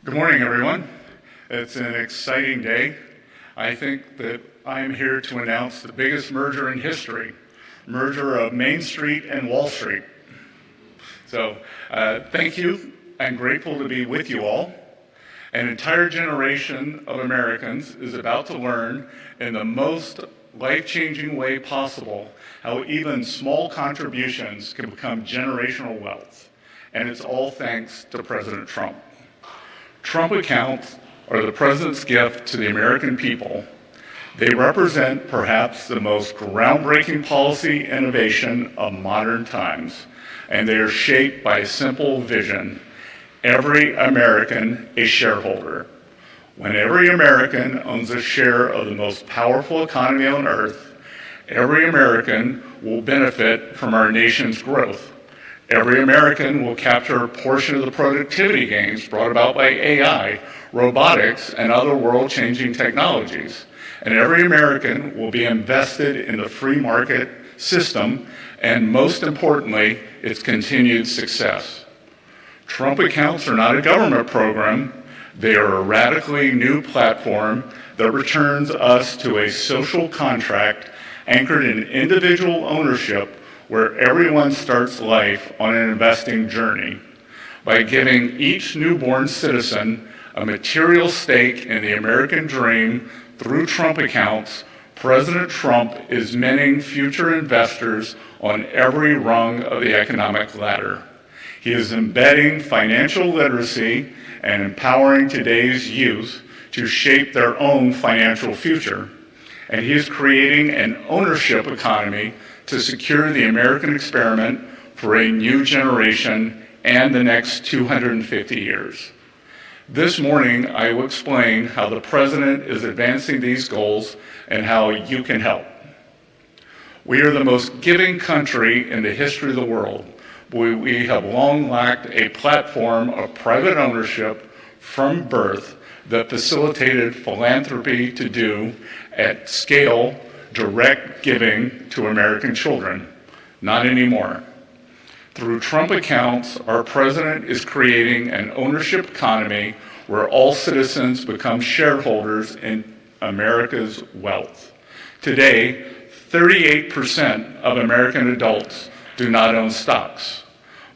Good morning, everyone. It's an exciting day. I think that I'm here to announce the biggest merger in history, merger of Main Street and Wall Street. So thank you. I'm grateful to be with you all. An entire generation of Americans is about to learn in the most life-changing way possible how even small contributions can become generational wealth. And it's all thanks to President Trump. Trump accounts are the president's gift to the American people. They represent perhaps the most groundbreaking policy innovation of modern times, and they are shaped by a simple vision: every American a shareholder. When every American owns a share of the most powerful economy on earth, every American will benefit from our nation's growth. Every American will capture a portion of the productivity gains brought about by AI, robotics, and other world-changing technologies. And every American will be invested in the free market system, and most importantly, its continued success. Trump accounts are not a government program. They are a radically new platform that returns us to a social contract anchored in individual ownership, where everyone starts life on an investing journey. By giving each newborn citizen a material stake in the American dream through Trump accounts, President Trump is minting future investors on every rung of the economic ladder. He is embedding financial literacy and empowering today's youth to shape their own financial future. And he is creating an ownership economy to secure the American experiment for a new generation and the next 250 years. This morning, I will explain how the President is advancing these goals and how you can help. We are the most giving country in the history of the world. We have long lacked a platform of private ownership from birth that facilitated philanthropy to do at scale direct giving to American children. Not anymore. Through Trump accounts, our president is creating an ownership economy where all citizens become shareholders in America's wealth. Today, 38% of American adults do not own stocks.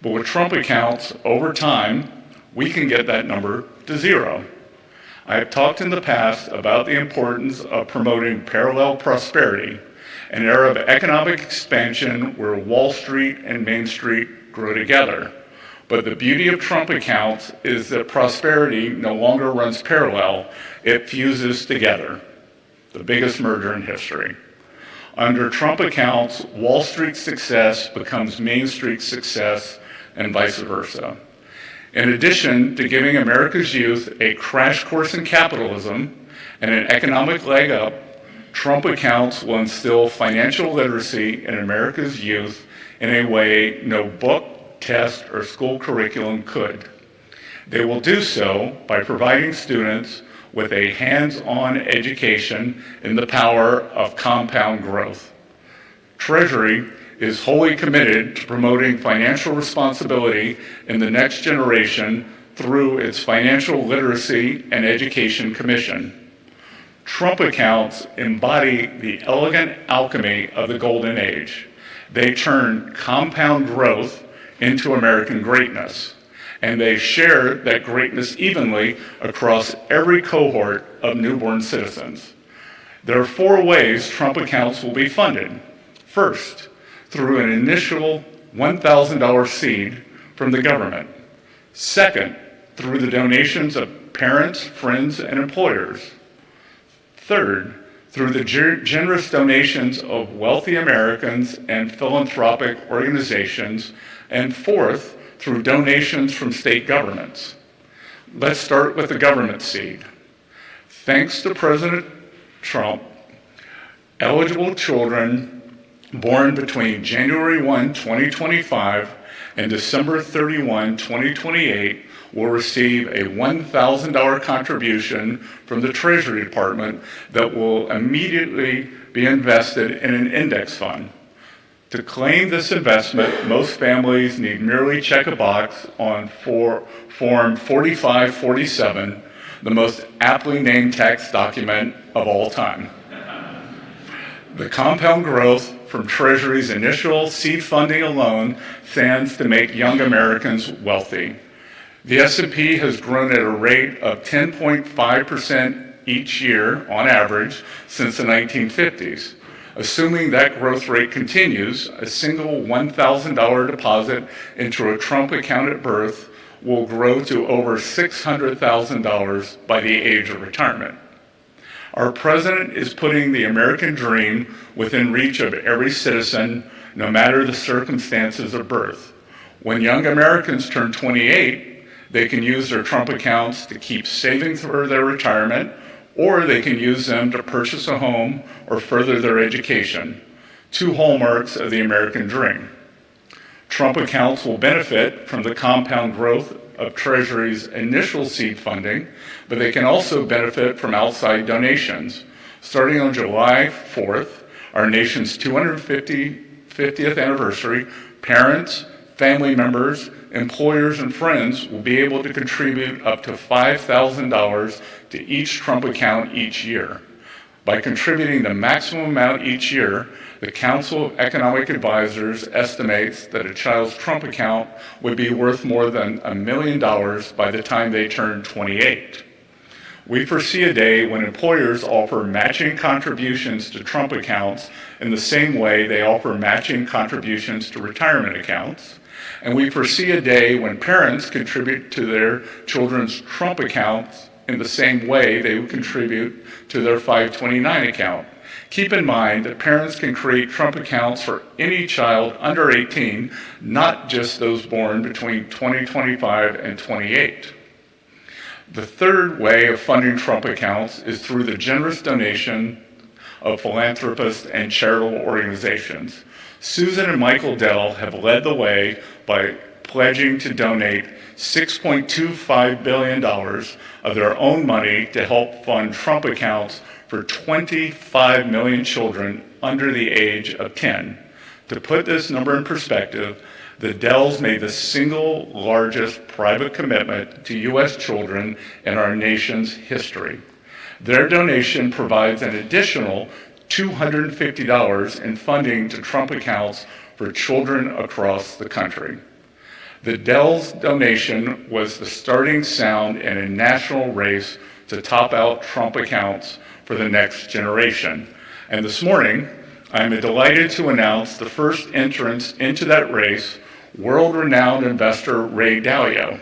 But with Trump accounts, over time, we can get that number to zero. I have talked in the past about the importance of promoting parallel prosperity, an era of economic expansion where Wall Street and Main Street grow together. But the beauty of Trump accounts is that prosperity no longer runs parallel, it fuses together. The biggest merger in history. Under Trump accounts, Wall Street's success becomes Main Street's success, and vice versa. In addition to giving America's youth a crash course in capitalism and an economic leg up, Trump accounts will instill financial literacy in America's youth in a way no book, test, or school curriculum could. They will do so by providing students with a hands-on education in the power of compound growth. Treasury is wholly committed to promoting financial responsibility in the next generation through its Financial Literacy and Education Commission. Trump accounts embody the elegant alchemy of the golden age. They turn compound growth into American greatness, and they share that greatness evenly across every cohort of newborn citizens. There are 4 ways Trump accounts will be funded. First, through an initial $1,000 seed from the government. Second, through the donations of parents, friends, and employers. Third, through the generous donations of wealthy Americans and philanthropic organizations. And fourth, through donations from state governments. Let's start with the government seed. Thanks to President Trump, eligible children born between January 1, 2025 and December 31, 2028 will receive a $1,000 contribution from the Treasury Department that will immediately be invested in an index fund. To claim this investment, most families need merely check a box on Form 4547, the most aptly named tax document of all time. The compound growth from Treasury's initial seed funding alone stands to make young Americans wealthy. The S&P has grown at a rate of 10.5% each year on average since the 1950s. Assuming that growth rate continues, a single $1,000 deposit into a Trump account at birth will grow to over $600,000 by the age of retirement. Our president is putting the American dream within reach of every citizen, no matter the circumstances of birth. When young Americans turn 28, they can use their Trump accounts to keep saving for their retirement, or they can use them to purchase a home or further their education, two hallmarks of the American dream. Trump accounts will benefit from the compound growth of Treasury's initial seed funding, but they can also benefit from outside donations. Starting on July 4th, our nation's 250th anniversary, parents, family members, employers, and friends will be able to contribute up to $5,000 to each Trump account each year. By contributing the maximum amount each year, the Council of Economic Advisors estimates that a child's Trump account would be worth more than $1 million by the time they turn 28. We foresee a day when employers offer matching contributions to Trump accounts in the same way they offer matching contributions to retirement accounts. And we foresee a day when parents contribute to their children's Trump accounts in the same way they would contribute to their 529 account. Keep in mind that parents can create Trump accounts for any child under 18, not just those born between 2025 and 28. The third way of funding Trump accounts is through the generous donation of philanthropists and charitable organizations. Susan and Michael Dell have led the way by pledging to donate $6.25 billion of their own money to help fund Trump accounts for 25 million children under the age of 10. To put this number in perspective, the Dells made the single largest private commitment to U.S. children in our nation's history. Their donation provides an additional $250 in funding to Trump accounts for children across the country. The Dells donation was the starting sound in a national race to top out Trump accounts for the next generation. And this morning, I am delighted to announce the first entrance into that race, world-renowned investor Ray Dalio.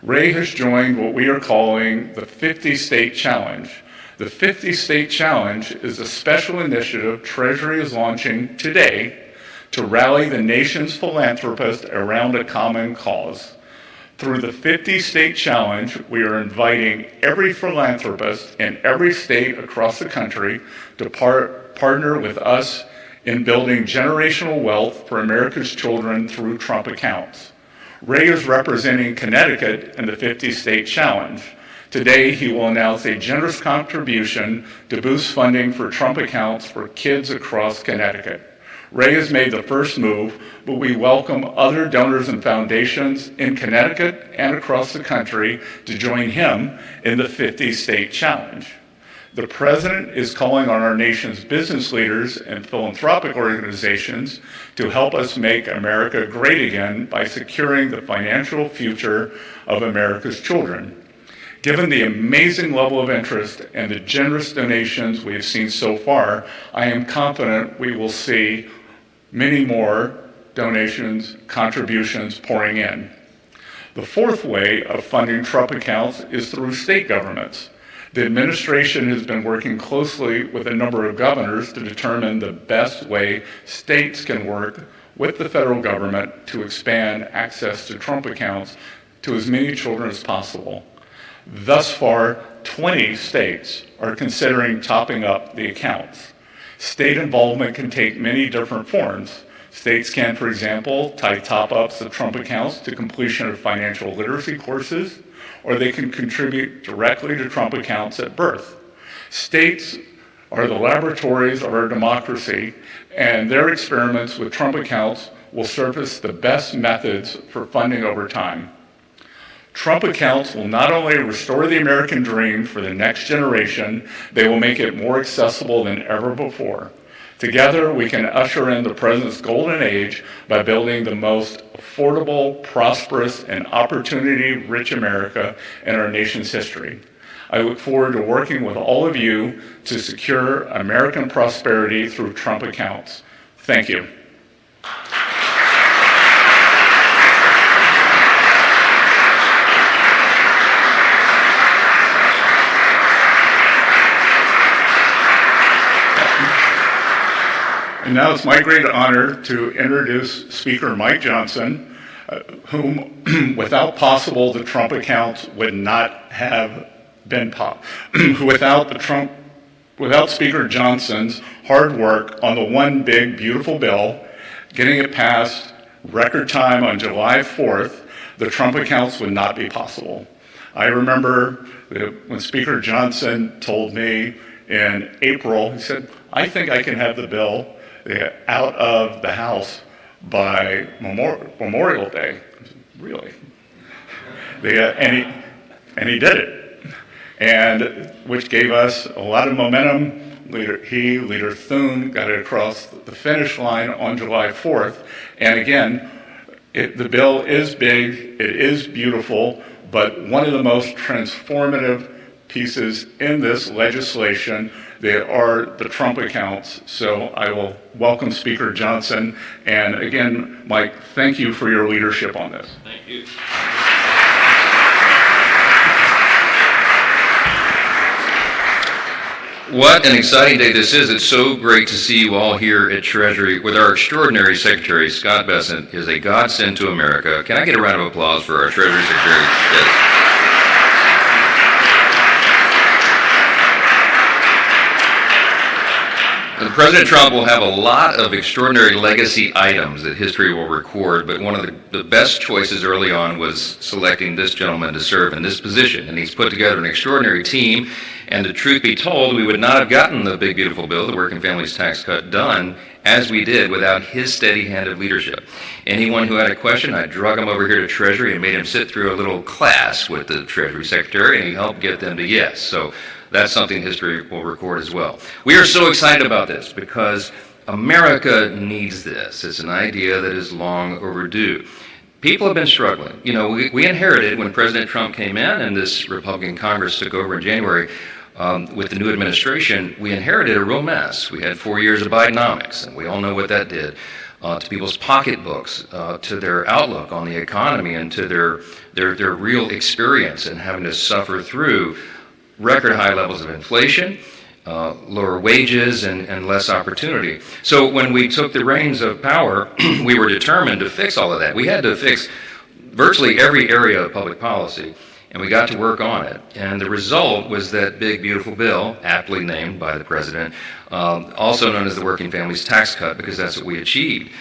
Ray has joined what we are calling the 50-State Challenge. The 50-State Challenge is a special initiative Treasury is launching today to rally the nation's philanthropists around a common cause. Through the 50-State Challenge, we are inviting every philanthropist in every state across the country to partner with us in building generational wealth for America's children through Trump accounts. Ray is representing Connecticut in the 50-State Challenge. Today, he will announce a generous contribution to boost funding for Trump accounts for kids across Connecticut. Ray has made the first move, but we welcome other donors and foundations in Connecticut and across the country to join him in the 50-State Challenge. The president is calling on our nation's business leaders and philanthropic organizations to help us make America great again by securing the financial future of America's children. Given the amazing level of interest and the generous donations we have seen so far, I am confident we will see many more donations, contributions pouring in. The fourth way of funding Trump accounts is through state governments. The administration has been working closely with a number of governors to determine the best way states can work with the federal government to expand access to Trump accounts to as many children as possible. Thus far, 20 states are considering topping up the accounts. State involvement can take many different forms. States can, for example, tie top-ups of Trump accounts to completion of financial literacy courses, or they can contribute directly to Trump accounts at birth. States are the laboratories of our democracy, and their experiments with Trump accounts will surface the best methods for funding over time. Trump accounts will not only restore the American dream for the next generation, they will make it more accessible than ever before. Together, we can usher in the president's golden age by building the most affordable, prosperous, and opportunity-rich America in our nation's history. I look forward to working with all of you to secure American prosperity through Trump accounts. Thank you. And now it's my great honor to introduce Speaker Mike Johnson, whom without possible the Trump accounts would not have been without Speaker Johnson's hard work on the one big beautiful bill, getting it passed record time on July 4th, the Trump accounts would not be possible. I remember when Speaker Johnson told me in April, he said, I think I can have the bill out of the House by Memorial Day. Really? And he did it, and which gave us a lot of momentum. Leader Thune got it across the finish line on July 4th. And again, the bill is big, it is beautiful, but one of the most transformative pieces in this legislation, they are the Trump accounts. So I will welcome Speaker Johnson. And again, Mike, thank you for your leadership on this. Thank you. What an exciting day this is. It's so great to see you all here at Treasury with our extraordinary Secretary, Scott Bessent, is a godsend to America. Can I get a round of applause for our Treasury Secretary? Yes. President Trump will have a lot of extraordinary legacy items that history will record, but one of the best choices early on was selecting this gentleman to serve in this position. And he's put together an extraordinary team, and the truth be told, we would not have gotten the big beautiful bill, the Working Families Tax Cut, done as we did without his steady hand of leadership. Anyone who had a question, I drug him over here to Treasury and made him sit through a little class with the Treasury Secretary, and he helped get them to yes. So that's something history will record as well. We are so excited about this because America needs this. It's an idea that is long overdue. People have been struggling. You know, we inherited when President Trump came in and this Republican Congress took over in January with the new administration, we inherited a real mess. We had 4 years of Bidenomics, and we all know what that did to people's pocketbooks, to their outlook on the economy, and to their real experience and having to suffer through record high levels of inflation, lower wages, and less opportunity. So when we took the reins of power, we were determined to fix all of that. We had to fix virtually every area of public policy, and we got to work on it. And the result was that big, beautiful bill, aptly named by the president, also known as the Working Families Tax Cut, because that's what we achieved.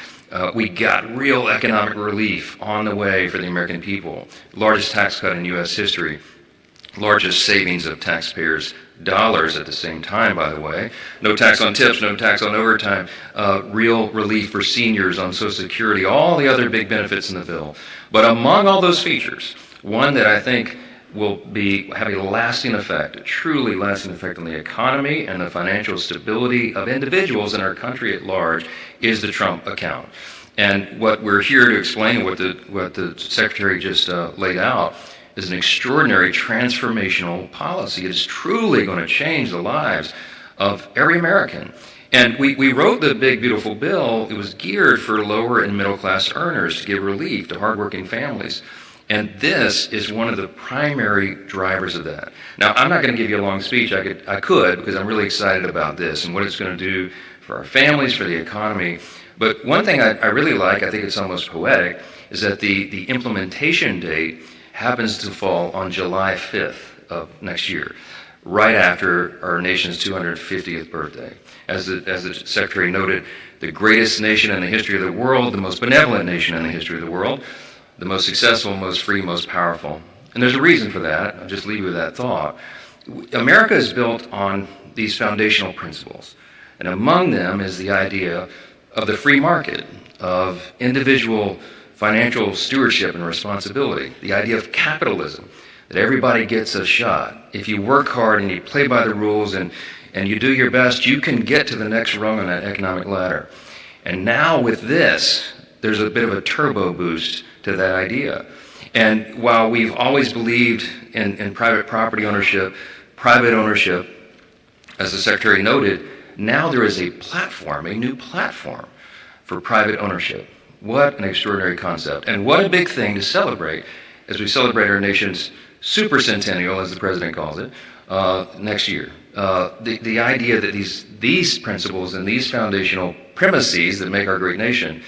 We got real economic relief on the way for the American people. Largest tax cut in U.S. history. Largest savings of taxpayers' dollars at the same time, by the way. No tax on tips, no tax on overtime, real relief for seniors on Social Security, all the other big benefits in the bill. But among all those features, one that I think will have a lasting effect, a truly lasting effect on the economy and the financial stability of individuals in our country at large is the Trump account. And what we're here to explain, what the Secretary just laid out, is an extraordinary transformational policy. It is truly going to change the lives of every American. And we wrote the big, beautiful bill. It was geared for lower and middle class earners to give relief to hardworking families. And this is one of the primary drivers of that. Now, I'm not going to give you a long speech. I could, because I'm really excited about this and what it's going to do for our families, for the economy. But one thing I really like, I think it's almost poetic, is that the implementation date happens to fall on July 5th of next year, right after our nation's 250th birthday. As the Secretary noted, the greatest nation in the history of the world, the most benevolent nation in the history of the world, the most successful, most free, most powerful. And there's a reason for that. I'll just leave you with that thought. America is built on these foundational principles. And among them is the idea of the free market, of individual financial stewardship and responsibility, the idea of capitalism, that everybody gets a shot. If you work hard and you play by the rules and you do your best, you can get to the next rung on that economic ladder. And now with this, there's a bit of a turbo boost to that idea. And while we've always believed in private property ownership, private ownership, as the Secretary noted, now there is a platform, a new platform for private ownership. What an extraordinary concept. And what a big thing to celebrate as we celebrate our nation's supercentennial, as the President calls it, next year. The idea that these principles and these foundational premises that make our great nation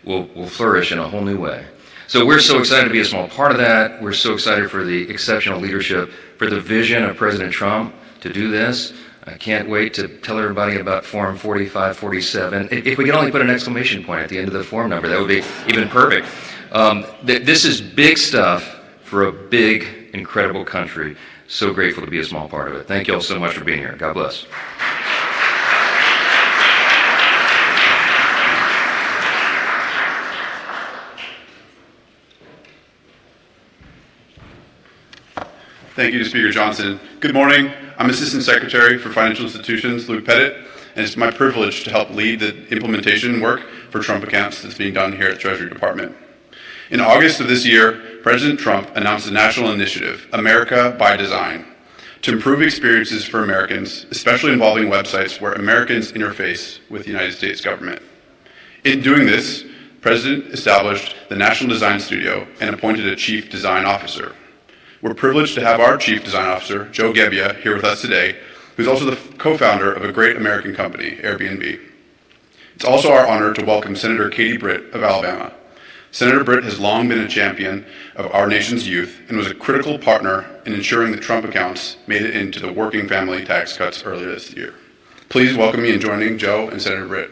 will flourish in a whole new way. So we're so excited to be a small part of that. We're so excited for the exceptional leadership, for the vision of President Trump to do this. I can't wait to tell everybody about Form 4547. If we could only put an exclamation point at the end of the form number, that would be even perfect. This is big stuff for a big, incredible country. So grateful to be a small part of it. Thank you all so much for being here. God bless. Thank you to Speaker Johnson. Good morning. I'm Assistant Secretary for Financial Institutions, Luke Pettit, and it's my privilege to help lead the implementation work for Trump accounts that's being done here at the Treasury Department. In August of this year, President Trump announced a national initiative, America by Design, to improve experiences for Americans, especially involving websites where Americans interface with the United States government. In doing this, the President established the National Design Studio and appointed a Chief Design Officer. We're privileged to have our Chief Design Officer, Joe Gebbia, here with us today, who's also the co-founder of a great American company, Airbnb. It's also our honor to welcome Senator Katie Britt of Alabama. Senator Britt has long been a champion of our nation's youth and was a critical partner in ensuring that Trump accounts made it into the working family tax cuts earlier this year. Please welcome me in joining Joe and Senator Britt.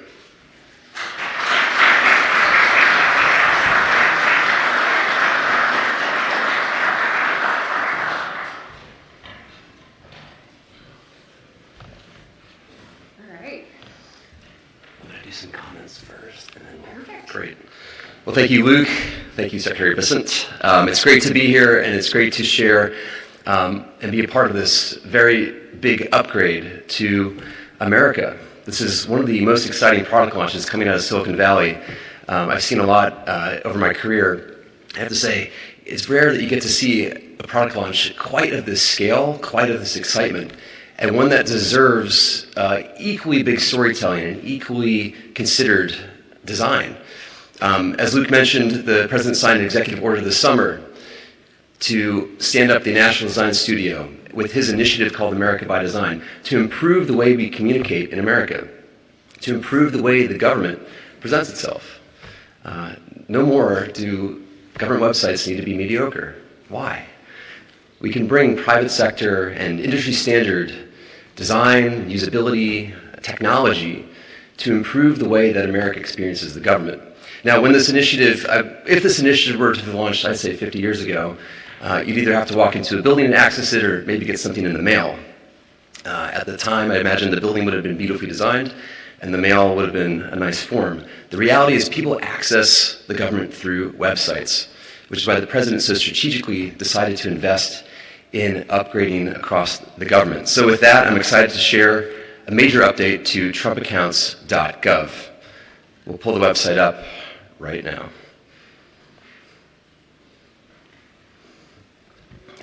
Some comments first, and then great. Well, thank you, Luke. Thank you, Secretary Bissett. It's great to be here, and it's great to share and be a part of this very big upgrade to America. This is one of the most exciting product launches coming out of Silicon Valley. I've seen a lot over my career. I have to say, it's rare that you get to see a product launch quite of this scale, quite of this excitement, and one that deserves equally big storytelling and equally considered design. As Luke mentioned, the President signed an executive order this summer to stand up the National Design Studio with his initiative called America by Design to improve the way we communicate in America, to improve the way the government presents itself. No more do government websites need to be mediocre. Why? We can bring private sector and industry standard design, usability, technology to improve the way that America experiences the government. Now, when this initiative, if this initiative were to be launched, I'd say 50 years ago, you'd either have to walk into a building and access it or maybe get something in the mail. At the time, I imagine the building would have been beautifully designed and the mail would have been a nice form. The reality is people access the government through websites, which is why the President so strategically decided to invest in upgrading across the government. So with that, I'm excited to share a major update to trumpaccounts.gov. We'll pull the website up right now.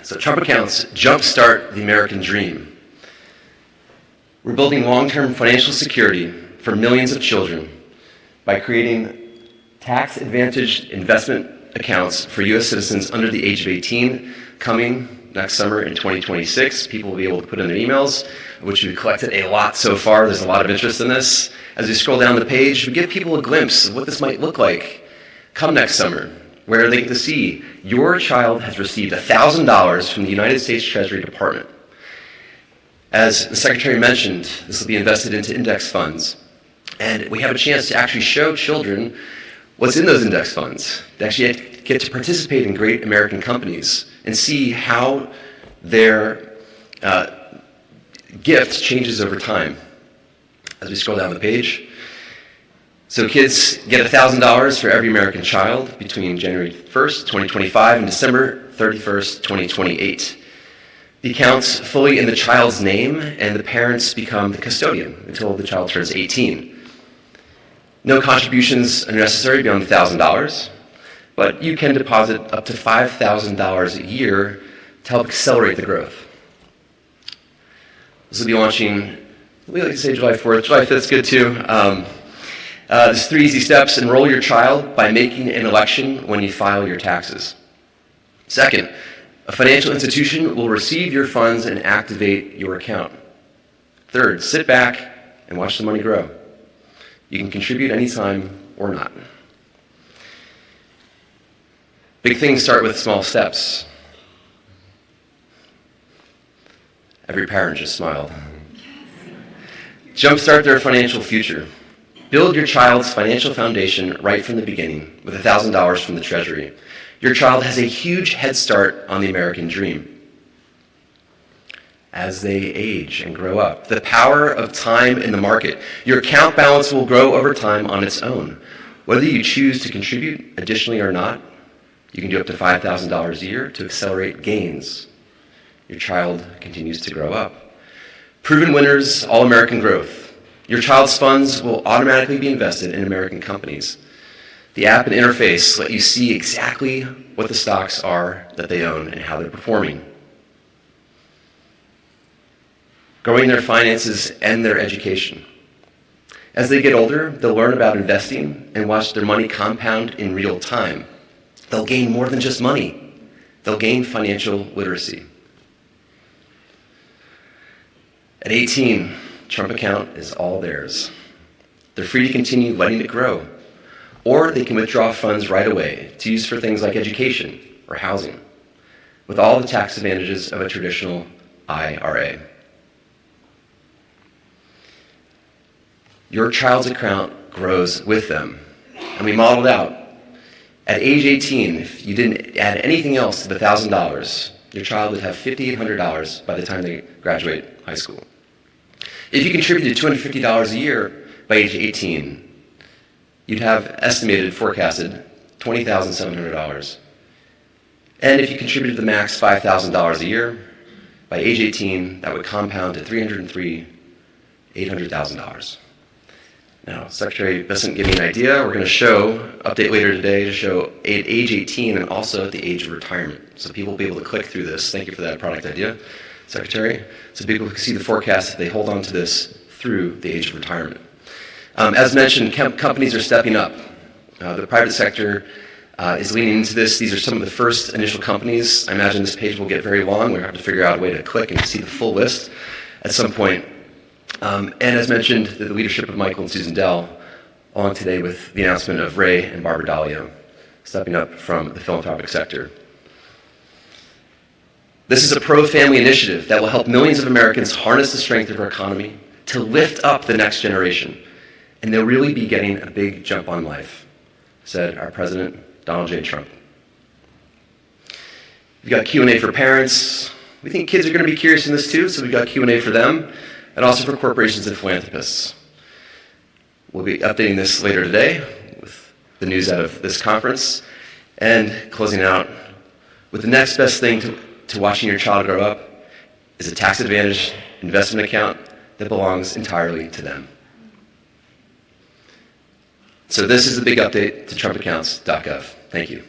So Trump accounts jumpstart the American dream. We're building long-term financial security for millions of children by creating tax-advantaged investment accounts for U.S. citizens under the age of 18 coming next summer in 2026. People will be able to put in their emails, which we've collected a lot so far. There's a lot of interest in this. As we scroll down the page, we give people a glimpse of what this might look like come next summer, where they get to see your child has received $1,000 from the United States Treasury Department. As the Secretary mentioned, this will be invested into index funds. And we have a chance to actually show children what's in those index funds. They actually get to participate in great American companies and see how their gift changes over time. As we scroll down the page, so kids get $1,000 for every American child between January 1st, 2025 and December 31st, 2028. The account's fully in the child's name, and the parents become the custodian until the child turns 18. No contributions are necessary beyond $1,000, but you can deposit up to $5,000 a year to help accelerate the growth. This will be launching, we like to say July 4th. July 5th is good too. There's 3 easy steps. Enroll your child by making an election when you file your taxes. Second, a financial institution will receive your funds and activate your account. Third, sit back and watch the money grow. You can contribute anytime or not. Big things start with small steps. Every parent just smiled. Jumpstart their financial future. Build your child's financial foundation right from the beginning with $1,000 from the Treasury. Your child has a huge head start on the American dream. As they age and grow up, the power of time in the market, your account balance will grow over time on its own. Whether you choose to contribute additionally or not, you can do up to $5,000 a year to accelerate gains. Your child continues to grow up. Proven winners, all-American growth. Your child's funds will automatically be invested in American companies. The app and interface let you see exactly what the stocks are that they own and how they're performing. Growing their finances and their education. As they get older, they'll learn about investing and watch their money compound in real time. They'll gain more than just money. They'll gain financial literacy. At 18, Trump account is all theirs. They're free to continue letting it grow, or they can withdraw funds right away to use for things like education or housing, with all the tax advantages of a traditional IRA. Your child's account grows with them, and we modeled out. At age 18, if you didn't add anything else to the $1,000, your child would have $5,800 by the time they graduate high school. If you contributed $250 a year by age 18, you'd have estimated, forecasted, $20,700. And if you contributed the max $5,000 a year, by age 18, that would compound to $800,000. Now, Secretary Bissett gave me an idea. We're going to show, update later today, to show at age 18 and also at the age of retirement. So people will be able to click through this. Thank you for that product idea, Secretary. So people can see the forecast if they hold on to this through the age of retirement. As mentioned, companies are stepping up. The private sector is leaning into this. These are some of the first initial companies. I imagine this page will get very long. We'll have to figure out a way to click and see the full list at some point. And as mentioned, the leadership of Michael and Susan Dell, along today with the announcement of Ray and Barbara Dalio, stepping up from the philanthropic sector. This is a pro-family initiative that will help millions of Americans harness the strength of our economy to lift up the next generation. And they'll really be getting a big jump on life, said our President, Donald J. Trump. We've got Q&A for parents. We think kids are going to be curious in this too, so we've got Q&A for them, and also for corporations and philanthropists. We'll be updating this later today with the news out of this conference, and closing out with the next best thing to watching your child grow up is a tax-advantaged investment account that belongs entirely to them. So this is the big update to trumpaccounts.gov. Thank you.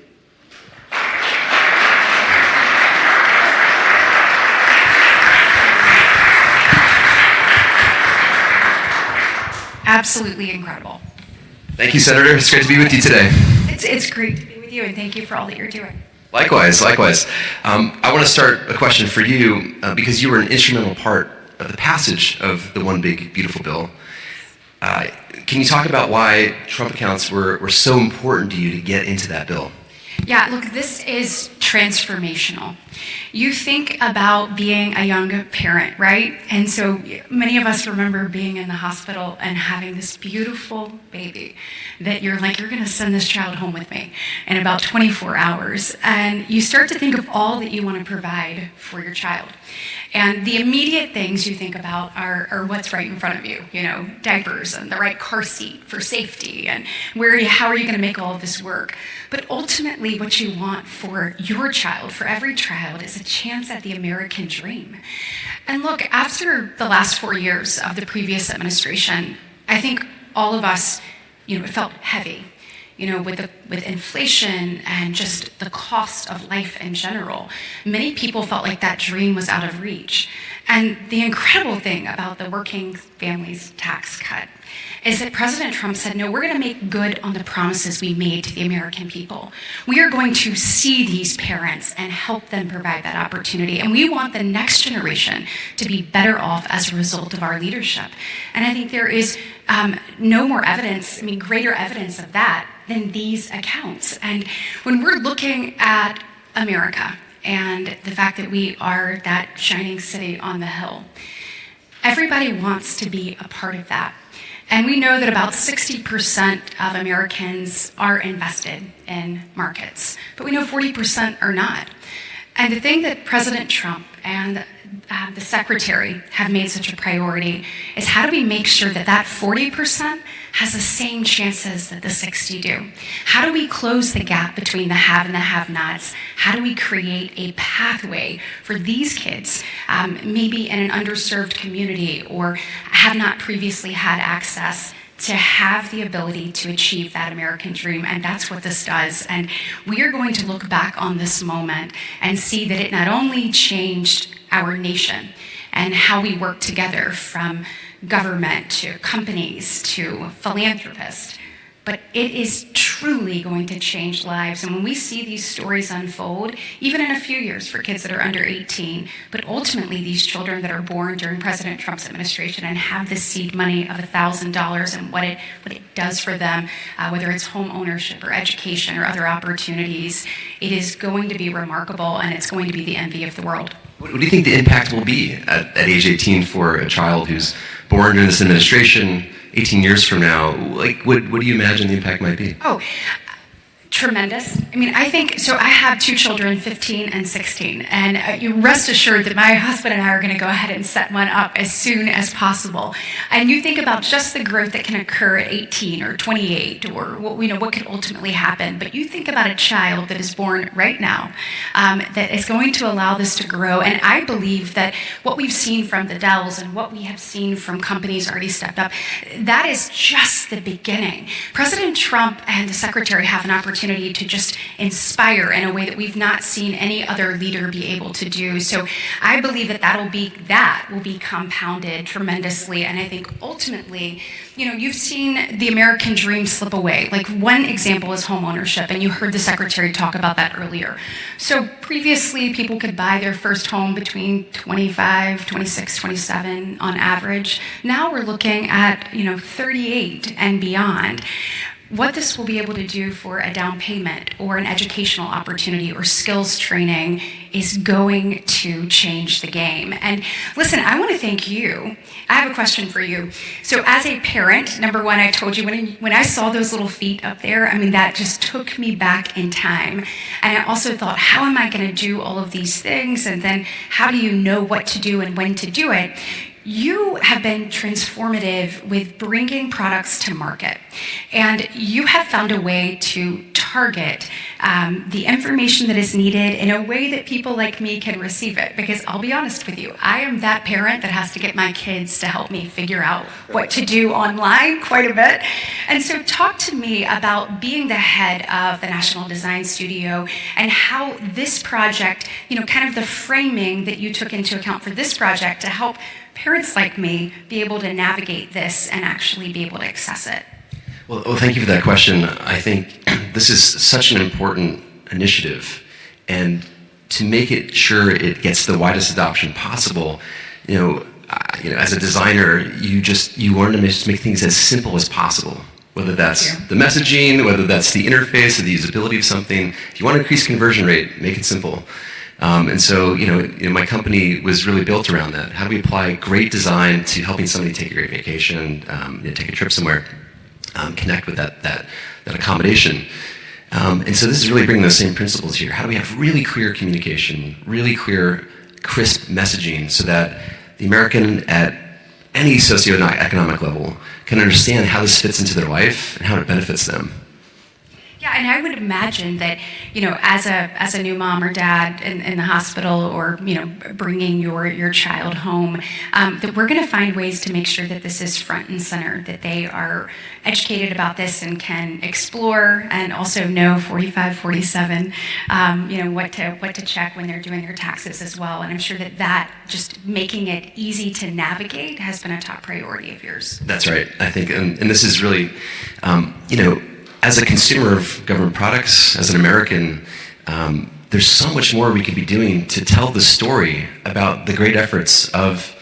Absolutely incredible. Thank you, Senator. It's great to be with you today. It's great to be with you, and thank you for all that you're doing. Likewise. I want to start a question for you because you were an instrumental part of the passage of the One Big Beautiful Bill. Can you talk about why Trump accounts were so important to you to get into that bill? Yeah, look, this is transformational. You think about being a young parent, right? And so many of us remember being in the hospital and having this beautiful baby that you're like, you're gonna send this child home with me in about 24 hours. And you start to think of all that you want to provide for your child. And the immediate things you think about are what's right in front of you, diapers and the right car seat for safety and how are you going to make all of this work? But ultimately what you want for your child, for every child, is a chance at the American dream. And look, after the last 4 years of the previous administration, I think all of us, it felt heavy. With inflation and just the cost of life in general, many people felt like that dream was out of reach. And the incredible thing about the working families tax cut is that President Trump said, no, we're going to make good on the promises we made to the American people. We are going to see these parents and help them provide that opportunity. And we want the next generation to be better off as a result of our leadership. And I think there is no more evidence, greater evidence of that than these accounts. And when we're looking at America and the fact that we are that shining city on the hill, everybody wants to be a part of that. And we know that about 60% of Americans are invested in markets, but we know 40% are not. And the thing that President Trump and the Secretary have made such a priority is how do we make sure that that 40% has the same chances that the 60 do? How do we close the gap between the have and the have-nots? How do we create a pathway for these kids, maybe in an underserved community or have not previously had access to have the ability to achieve that American dream? And that's what this does. And we are going to look back on this moment and see that it not only changed our nation and how we work together, from government to companies to philanthropists, but it is truly going to change lives. And when we see these stories unfold, even in a few years for kids that are under 18, but ultimately these children that are born during President Trump's administration and have this seed money of $1,000 and what it does for them, whether it's home ownership or education or other opportunities, it is going to be remarkable, and it's going to be the envy of the world. What do you think the impact will be at age 18 for a child who's born during this administration? 18 years from now, what do you imagine the impact might be? Oh, tremendous. I think, so I have two children, 15 and 16, and you rest assured that my husband and I are going to go ahead and set one up as soon as possible. And you think about just the growth that can occur at 18 or 28 or what could ultimately happen, but you think about a child that is born right now that is going to allow this to grow. And I believe that what we've seen from the Dells and what we have seen from companies already stepped up, that is just the beginning. President Trump and the Secretary have an opportunity to just inspire in a way that we've not seen any other leader be able to do. So I believe that will be compounded tremendously. And I think ultimately, you've seen the American dream slip away. Like, one example is home ownership, and you heard the Secretary talk about that earlier. So previously, people could buy their first home between 25, 26, 27 on average. Now we're looking at, 38 and beyond. What this will be able to do for a down payment or an educational opportunity or skills training is going to change the game. And listen, I want to thank you. I have a question for you. So as a parent, number one, I told you when I saw those little feet up there, that just took me back in time. And I also thought, how am I going to do all of these things? And then how do you know what to do and when to do it? You have been transformative with bringing products to market, and you have found a way to target the information that is needed in a way that people like me can receive it. Because I'll be honest with you, I am that parent that has to get my kids to help me figure out what to do online quite a bit. And so talk to me about being the head of the National Design Studio and how this project, kind of the framing that you took into account for this project to help parents like me be able to navigate this and actually be able to access it. Well, thank you for that question. I think this is such an important initiative, and to make it sure it gets the widest adoption possible, as a designer, you wanted to just make things as simple as possible. whether that's the messaging, whether that's the interface or the usability of something. If you want to increase conversion rate, make it simple. And so, my company was really built around that. How do we apply great design to helping somebody take a great vacation, take a trip somewhere, connect with that accommodation? And so this is really bringing those same principles here. How do we have really clear communication, really clear, crisp messaging so that the American at any socioeconomic level can understand how this fits into their life and how it benefits them? Yeah, and I would imagine that, as a new mom or dad in the hospital, or, bringing your child home, that we're going to find ways to make sure that this is front and center, that they are educated about this and can explore and also know 45, 47, what to check when they're doing their taxes as well. And I'm sure that just making it easy to navigate has been a top priority of yours. That's right. I think, and this is really, as a consumer of government products, as an American, there's so much more we could be doing to tell the story about the great efforts of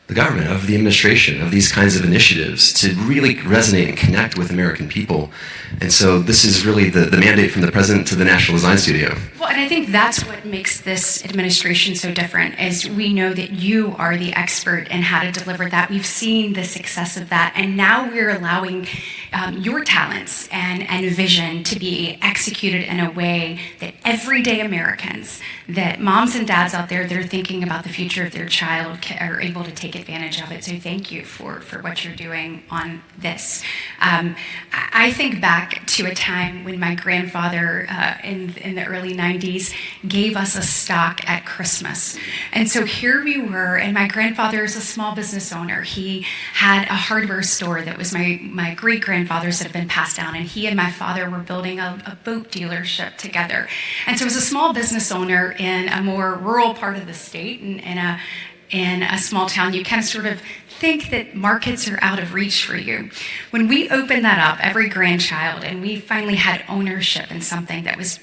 the government, of the administration, of these kinds of initiatives to really resonate and connect with American people. And so this is really the mandate from the president to the National Design Studio. Well, and I think that's what makes this administration so different, is we know that you are the expert in how to deliver that. We've seen the success of that, and now we're allowing your talents and vision to be executed in a way that everyday Americans, that moms and dads out there that are thinking about the future of their child, are able to take advantage of it. So thank you for what you're doing on this. I think back to a time when my grandfather in the early 90s gave us a stock at Christmas. And so here we were, and my grandfather is a small business owner. He had a hardware store that was my great-grandfather's that had been passed down, and he and my father were building a boat dealership together. And so as a small business owner in a more rural part of the state, in a small town, you kind of sort of think that markets are out of reach for you. When we opened that up, every grandchild, and we finally had ownership in something that was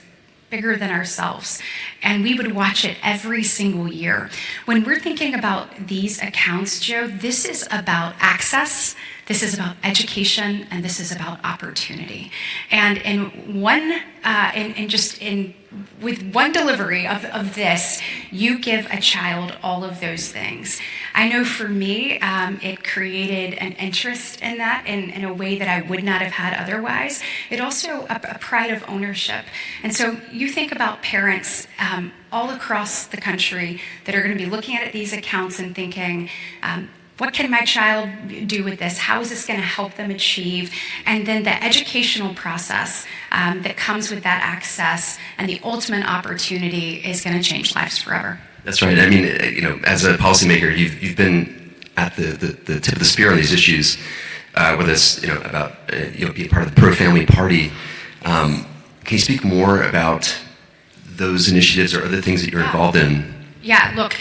bigger than ourselves, and we would watch it every single year. When we're thinking about these accounts, Joe, this is about access, this is about education, and this is about opportunity. And with one delivery of this, you give a child all of those things. I know for me, it created an interest in that in a way that I would not have had otherwise. It also a pride of ownership. And so you think about parents all across the country that are going to be looking at these accounts and thinking, what can my child do with this? How is this going to help them achieve? And then the educational process that comes with that access and the ultimate opportunity is going to change lives forever. That's right. I mean, as a policymaker, you've been at the tip of the spear on these issues, whether it's about being part of the pro-family party. Can you speak more about those initiatives or other things that you're involved in? Yeah, look,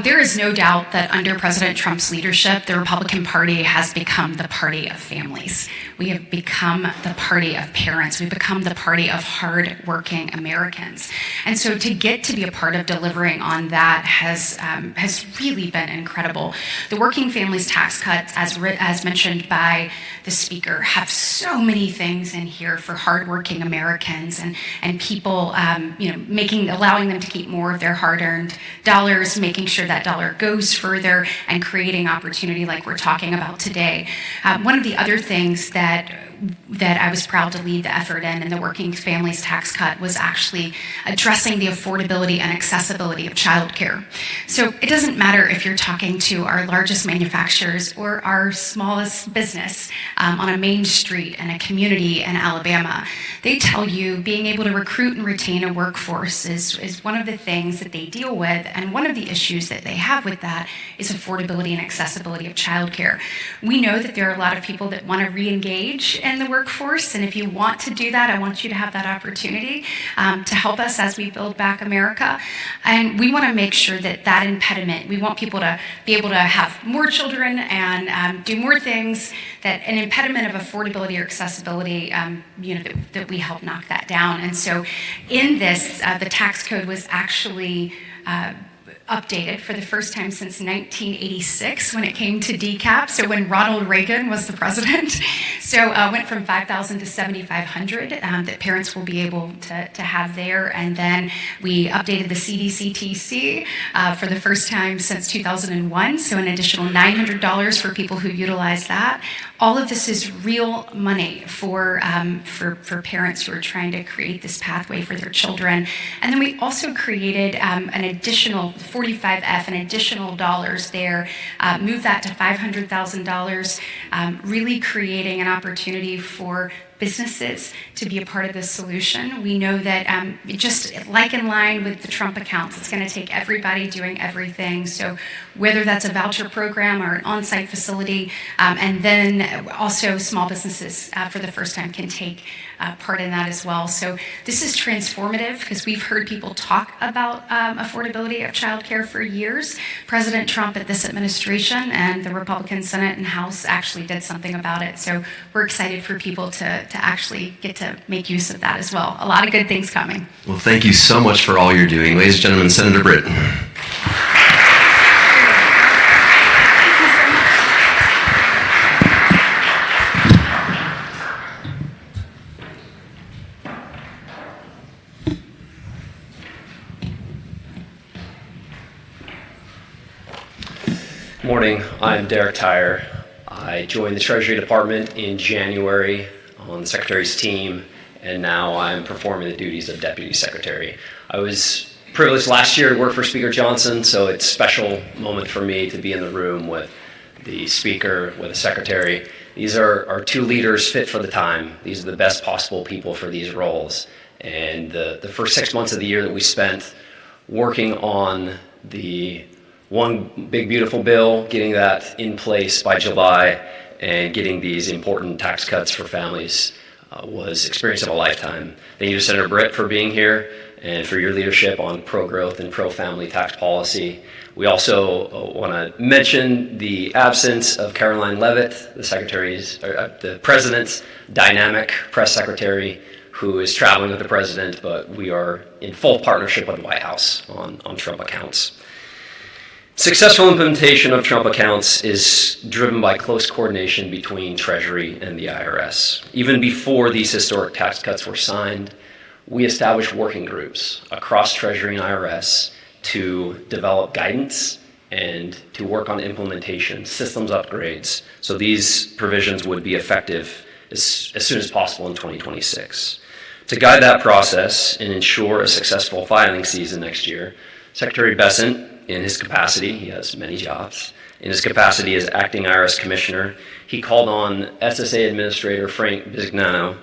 there is no doubt that under President Trump's leadership, the Republican Party has become the party of families. We have become the party of parents. We've become the party of hard-working Americans. And so to get to be a part of delivering on that has really been incredible. The Working Families tax cuts, as mentioned by the speaker, have so many things in here for hard-working Americans and people, allowing them to keep more of their hard-earned dollars, making sure that dollar goes further, and creating opportunity like we're talking about today. One of the other things that I was proud to lead the effort in the Working Families tax cut was actually addressing the affordability and accessibility of childcare. So it doesn't matter if you're talking to our largest manufacturers or our smallest business on a main street in a community in Alabama. They tell you being able to recruit and retain a workforce is one of the things that they deal with, and one of the issues that they have with that is affordability and accessibility of childcare. We know that there are a lot of people that want to re-engage in the workforce, and if you want to do that, I want you to have that opportunity to help us as we build back America. And we want to make sure that impediment, we want people to be able to have more children and do more things, that an impediment of affordability or accessibility, that we help knock that down. And so in this, the tax code was actually updated for the first time since 1986 when it came to DCAP, so when Ronald Reagan was the president. So went from 5,000 to 7,500 that parents will be able to have there. And then we updated the CDCTC for the first time since 2001, so an additional $900 for people who utilize that. All of this is real money for parents who are trying to create this pathway for their children. And then we also created an additional 45F, an additional dollars there, moved that to $500,000, really creating an opportunity for businesses to be a part of this solution. We know that just like in line with the Trump accounts, it's going to take everybody doing everything. So whether that's a voucher program or an on-site facility, and then also small businesses for the first time can take part in that as well. So this is transformative because we've heard people talk about affordability of childcare for years. President Trump at this administration and the Republican Senate and House actually did something about it. So we're excited for people to actually get to make use of that as well. A lot of good things coming. Well, thank you so much for all you're doing. Ladies and gentlemen, Senator Britt. Good morning, I'm Derek Tyre. I joined the Treasury Department in January on the Secretary's team, and now I'm performing the duties of Deputy Secretary. I was privileged last year to work for Speaker Johnson, so it's a special moment for me to be in the room with the Speaker, with the Secretary. These are two leaders fit for the time. These are the best possible people for these roles. And the first 6 months of the year that we spent working on the one big beautiful bill, getting that in place by July, and getting these important tax cuts for families was experience of a lifetime. Thank you to Senator Britt for being here and for your leadership on pro-growth and pro-family tax policy. We also want to mention the absence of Caroline Leavitt, the President's dynamic press secretary, who is traveling with the President, but we are in full partnership with the White House on Trump accounts. Successful implementation of Trump accounts is driven by close coordination between Treasury and the IRS. Even before these historic tax cuts were signed, we established working groups across Treasury and IRS to develop guidance and to work on implementation, systems upgrades, so these provisions would be effective as soon as possible in 2026. To guide that process and ensure a successful filing season next year, Secretary Bessent, in his capacity, he has many jobs, in his capacity as acting IRS commissioner, he called on SSA Administrator Frank Bisignano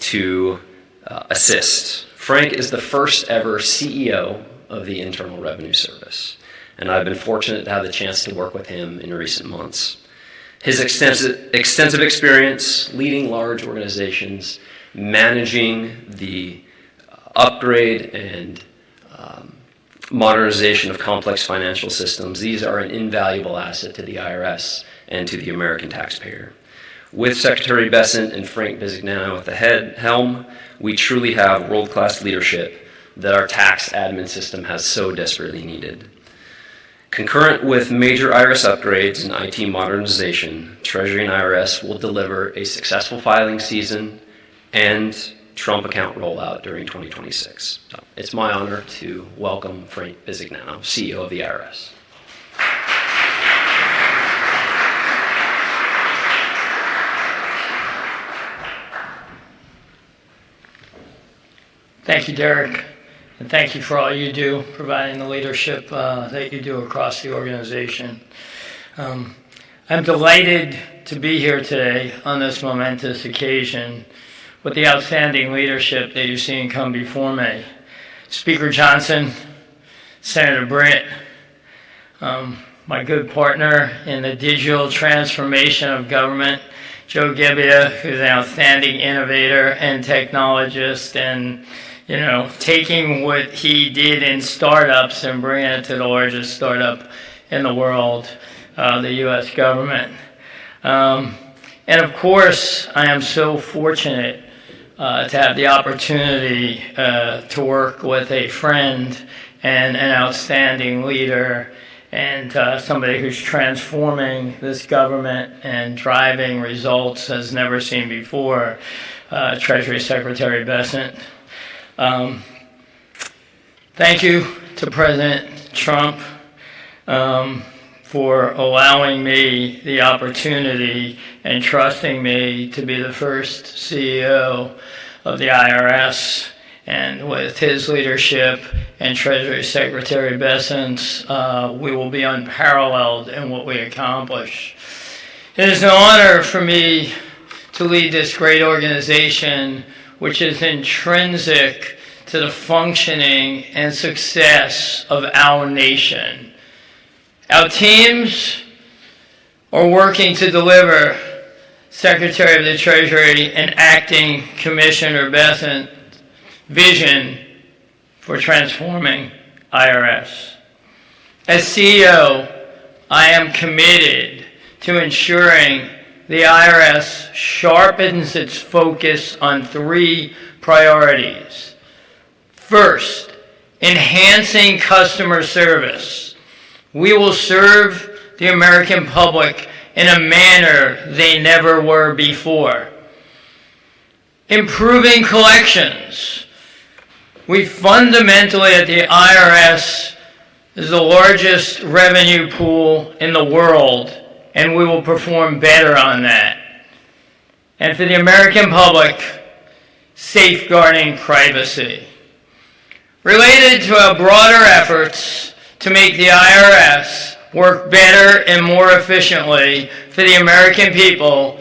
to assist. Frank is the first ever CEO of the Internal Revenue Service, and I've been fortunate to have the chance to work with him in recent months. His extensive experience leading large organizations, managing the upgrade and modernization of complex financial systems, these are an invaluable asset to the IRS and to the American taxpayer. With Secretary Bessent and Frank Bisignano at the helm, we truly have world-class leadership that our tax admin system has so desperately needed. Concurrent with major IRS upgrades and IT modernization, Treasury and IRS will deliver a successful filing season and Trump account rollout during 2026. So it's my honor to welcome Frank Bisignano, CEO of the IRS. Thank you, Derek, and thank you for all you do, providing the leadership that you do across the organization. I'm delighted to be here today on this momentous occasion with the outstanding leadership that you've seen come before me. Speaker Johnson, Senator Britt, my good partner in the digital transformation of government, Joe Gebbia, who's an outstanding innovator and technologist, and taking what he did in startups and bringing it to the largest startup in the world, the U.S. government. And of course, I am so fortunate to have the opportunity to work with a friend and an outstanding leader, and somebody who's transforming this government and driving results as never seen before, Treasury Secretary Bessent. Thank you to President Trump for allowing me the opportunity and trusting me to be the first CEO of the IRS. And with his leadership and Treasury Secretary Bessent's, we will be unparalleled in what we accomplish. It is an honor for me to lead this great organization, which is intrinsic to the functioning and success of our nation. Our teams are working to deliver Secretary of the Treasury and Acting Commissioner Bessent's vision for transforming IRS. As CEO, I am committed to ensuring the IRS sharpens its focus on 3 priorities. First, enhancing customer service. We will serve the American public in a manner they never were before. Improving collections. We fundamentally at the IRS is the largest revenue pool in the world, and we will perform better on that. And for the American public, safeguarding privacy. Related to our broader efforts to make the IRS work better and more efficiently for the American people,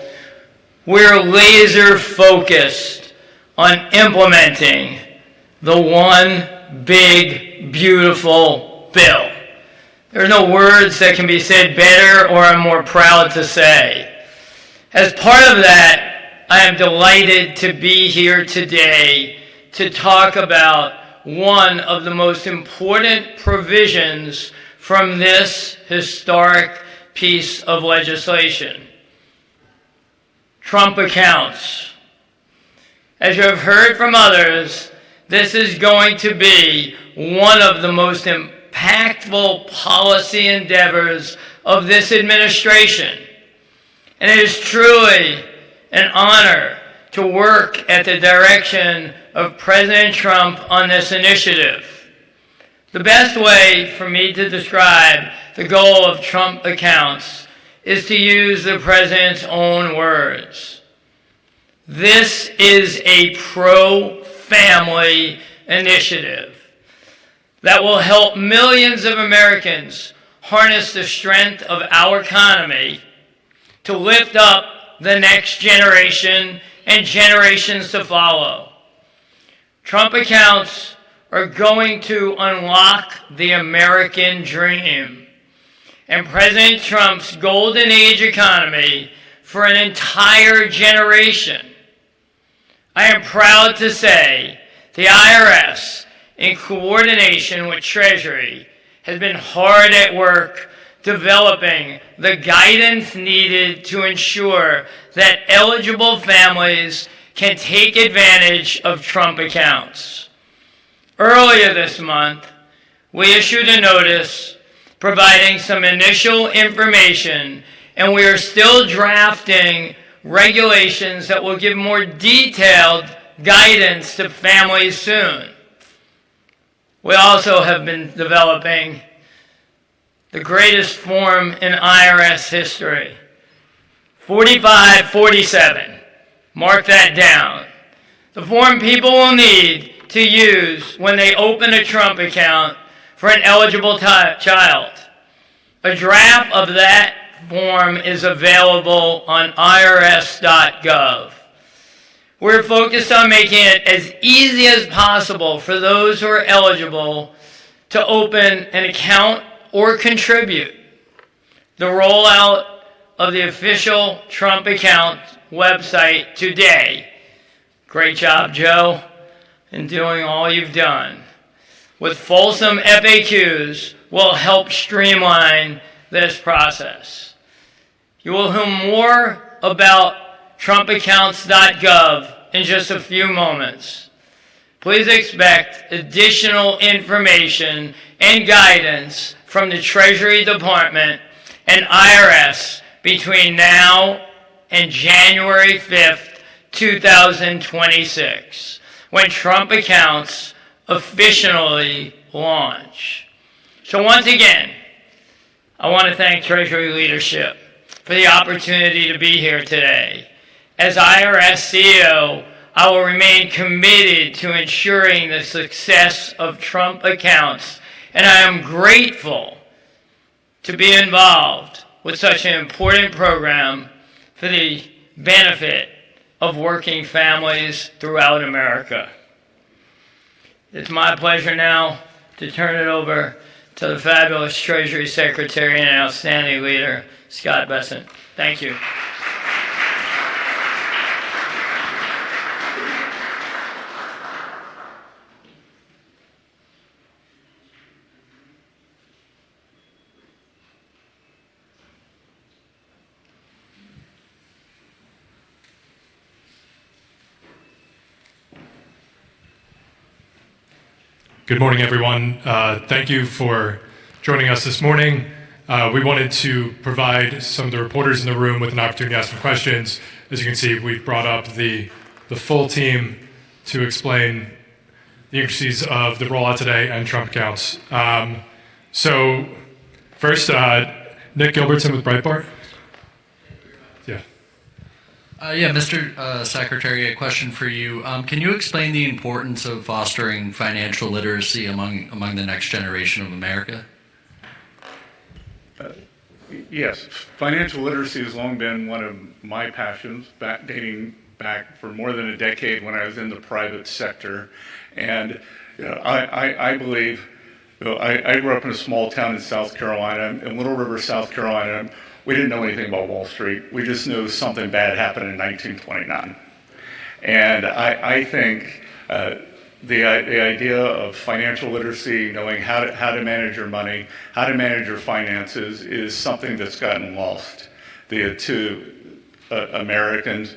we're laser focused on implementing the one big, beautiful bill. There are no words that can be said better or I'm more proud to say. As part of that, I am delighted to be here today to talk about one of the most important provisions from this historic piece of legislation. Trump accounts. As you have heard from others, this is going to be one of the most impactful policy endeavors of this administration. And it is truly an honor to work at the direction of President Trump on this initiative. The best way for me to describe the goal of Trump accounts is to use the President's own words. This is a pro-family initiative that will help millions of Americans harness the strength of our economy to lift up the next generation and generations to follow. Trump accounts are going to unlock the American dream and President Trump's golden age economy for an entire generation. I am proud to say the IRS, in coordination with Treasury, has been hard at work developing the guidance needed to ensure that eligible families can take advantage of Trump accounts. Earlier this month, we issued a notice providing some initial information, and we are still drafting regulations that will give more detailed guidance to families soon. We also have been developing the greatest form in IRS history, 4547. Mark that down. The form people will need to use when they open a Trump account for an eligible child. A draft of that form is available on irs.gov. We're focused on making it as easy as possible for those who are eligible to open an account or contribute. The rollout of the official Trump account website today. Great job, Joe, in doing all you've done. With fulsome FAQs will help streamline this process. You will hear more about TrumpAccounts.gov in just a few moments. please expect additional information and guidance from the Treasury Department and IRS between now and January 5th, 2026, when Trump accounts officially launch. So once again, I want to thank Treasury leadership for the opportunity to be here today. As IRS CEO, I will remain committed to ensuring the success of Trump accounts, and I am grateful to be involved with such an important program for the benefit of working families throughout America. It's my pleasure now to turn it over to the fabulous Treasury Secretary and outstanding leader, Scott Bessent. Thank you. Good morning, everyone. Thank you for joining us this morning. We wanted to provide some of the reporters in the room with an opportunity to ask some questions. As you can see, we've brought up the full team to explain the intricacies of the rollout today and Trump accounts. So first, Nick Gilbertson with Breitbart. Mr. Secretary, a question for you. Can you explain the importance of fostering financial literacy among the next generation of America? Yes, financial literacy has long been one of my passions, dating back for more than a decade when I was in the private sector. And I believe, I grew up in a small town in South Carolina, in Little River, South Carolina. We didn't know anything about Wall Street. We just knew something bad happened in 1929. And I think the idea of financial literacy, knowing how to manage your money, how to manage your finances, is something that's gotten lost to Americans,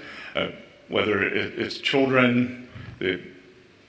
whether it's children, the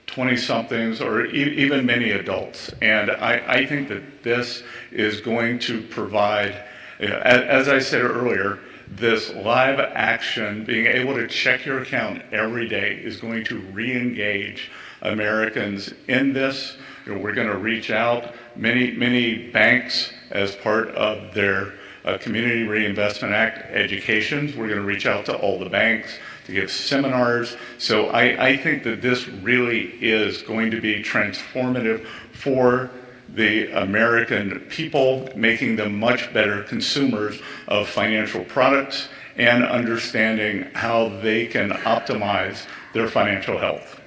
20-somethings, or even many adults. And I think that this is going to provide, as I said earlier, this live action, being able to check your account every day, is going to re-engage Americans in this. We're going to reach out. Many banks, as part of their Community Reinvestment Act educations, we're going to reach out to all the banks to give seminars. So I think that this really is going to be transformative for the American people, making them much better consumers of financial products and understanding how they can optimize their financial health.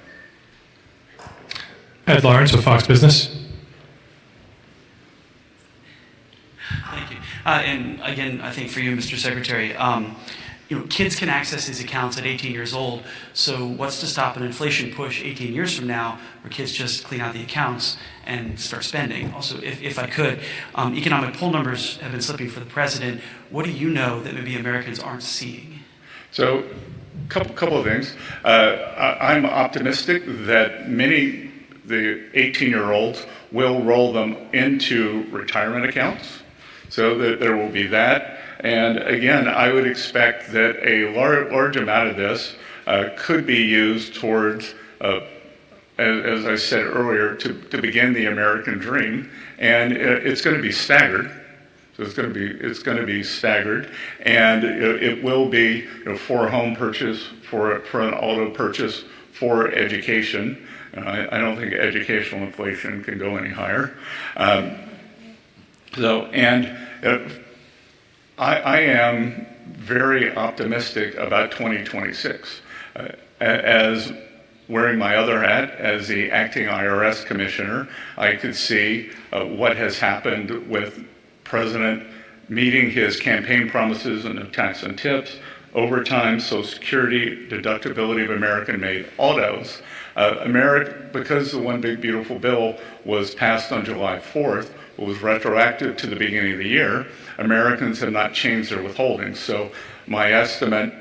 Ed Lawrence with Fox Business. Thank you. And again, I think for you, Mr. Secretary, kids can access these accounts at 18 years old. So what's to stop an inflation push 18 years from now where kids just clean out the accounts and start spending? Also, if I could, economic poll numbers have been slipping for the president. What do you know that maybe Americans aren't seeing? So, couple of things. I'm optimistic that the 18-year-olds will roll them into retirement accounts, so that there will be that. And again, I would expect that a large amount of this could be used towards, as I said earlier, to begin the American dream. And it's going to be staggered. So it's going to be staggered, and it will be for a home purchase, for an auto purchase, for education. I don't think educational inflation can go any higher. I am very optimistic about 2026. As wearing my other hat as the acting IRS commissioner, I could see what has happened with President meeting his campaign promises and tax and tips, overtime, Social Security, deductibility of American-made autos. Because the One Big Beautiful Bill was passed on July 4th, it was retroactive to the beginning of the year, Americans have not changed their withholdings. So my estimate,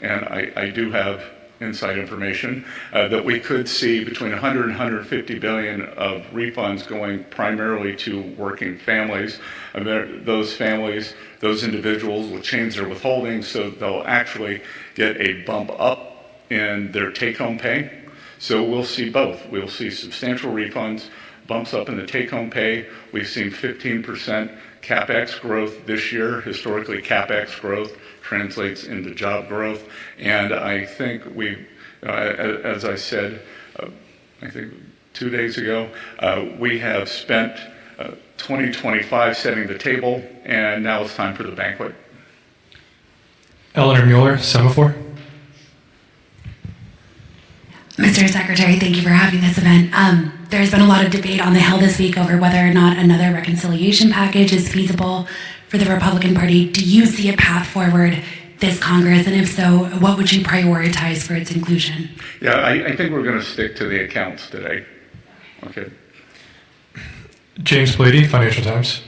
and I do have inside information, that we could see between 100 and 150 billion of refunds going primarily to working families. Those families, those individuals will change their withholdings so they'll actually get a bump up in their take-home pay. So we'll see both. We'll see substantial refunds, bumps up in the take-home pay. We've seen 15% CapEx growth this year. Historically, CapEx growth translates into job growth. And I think as I said, I think 2 days ago, we have spent 2025 setting the table, and now it's time for the banquet. Eleanor Mueller, Semaphore. Mr. Secretary, thank you for having this event. There's been a lot of debate on the Hill this week over whether or not another reconciliation package is feasible for the Republican Party. Do you see a path forward this Congress? And if so, what would you prioritize for its inclusion? Yeah, I think we're going to stick to the accounts today. Okay. James Blady, Financial Times.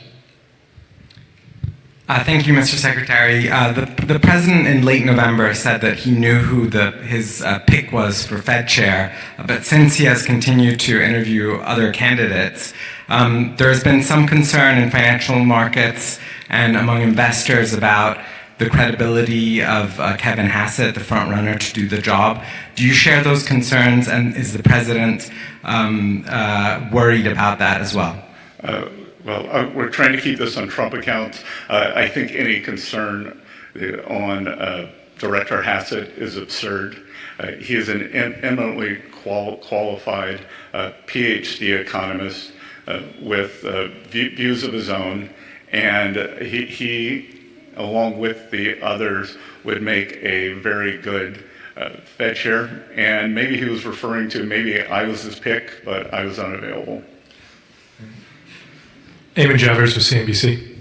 Thank you, Mr. Secretary. The president in late November said that he knew who his pick was for Fed chair, but since he has continued to interview other candidates, there has been some concern in financial markets and among investors about the credibility of Kevin Hassett, the front runner to do the job. Do you share those concerns, and is the president worried about that as well? Well, we're trying to keep this on Trump accounts. I think any concern on Director Hassett is absurd. He is an eminently qualified PhD economist with views of his own, and he, along with the others, would make a very good Fed chair. And maybe he was referring to, maybe I was his pick, but I was unavailable. Eamon Javers with CNBC.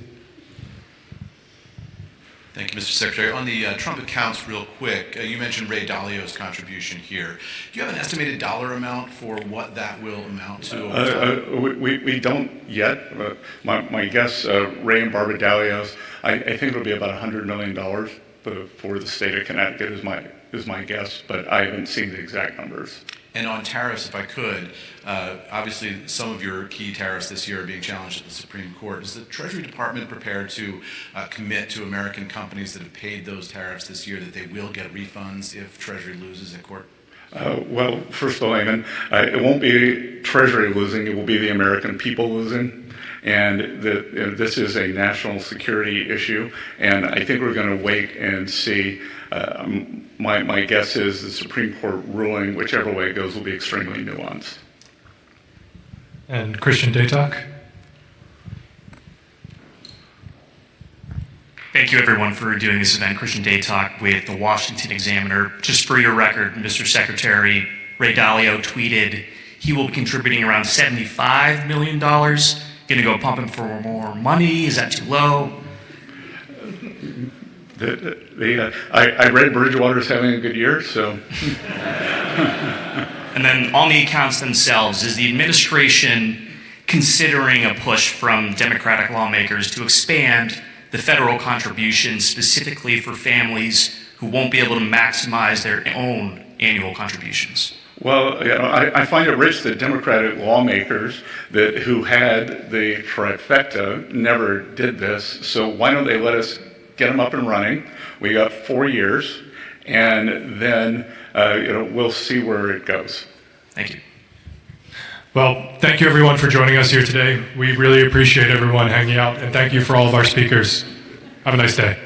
Thank you, Mr. Secretary. On the Trump accounts, real quick, you mentioned Ray Dalio's contribution here. Do you have an estimated dollar amount for what that will amount to? We don't yet. My guess, Ray and Barbara Dalio's, I think it'll be about $100 million for the state of Connecticut is my guess, but I haven't seen the exact numbers. And on tariffs, if I could, obviously some of your key tariffs this year are being challenged at the Supreme Court. Is the Treasury Department prepared to commit to American companies that have paid those tariffs this year that they will get refunds if Treasury loses in court? Well, first of all, Eamon, it won't be Treasury losing, it will be the American people losing. And this is a national security issue, and I think we're going to wait and see. My guess is the Supreme Court ruling, whichever way it goes, will be extremely nuanced. And Christian Daytalk. Thank you, everyone, for doing this event. Christian Daytalk with the Washington Examiner. Just for your record, Mr. Secretary, Ray Dalio tweeted he will be contributing around $75 million. Going to go pumping for more money? Is that too low? I read Bridgewater's having a good year, so. And then on the accounts themselves, is the administration considering a push from Democratic lawmakers to expand the federal contribution specifically for families who won't be able to maximize their own annual contributions? Well, I find it rich that Democratic lawmakers who had the trifecta never did this. So why don't they let us get them up and running? We got 4 years, and then we'll see where it goes. Thank you. Well, thank you everyone for joining us here today. We really appreciate everyone hanging out, and thank you for all of our speakers. Have a nice day.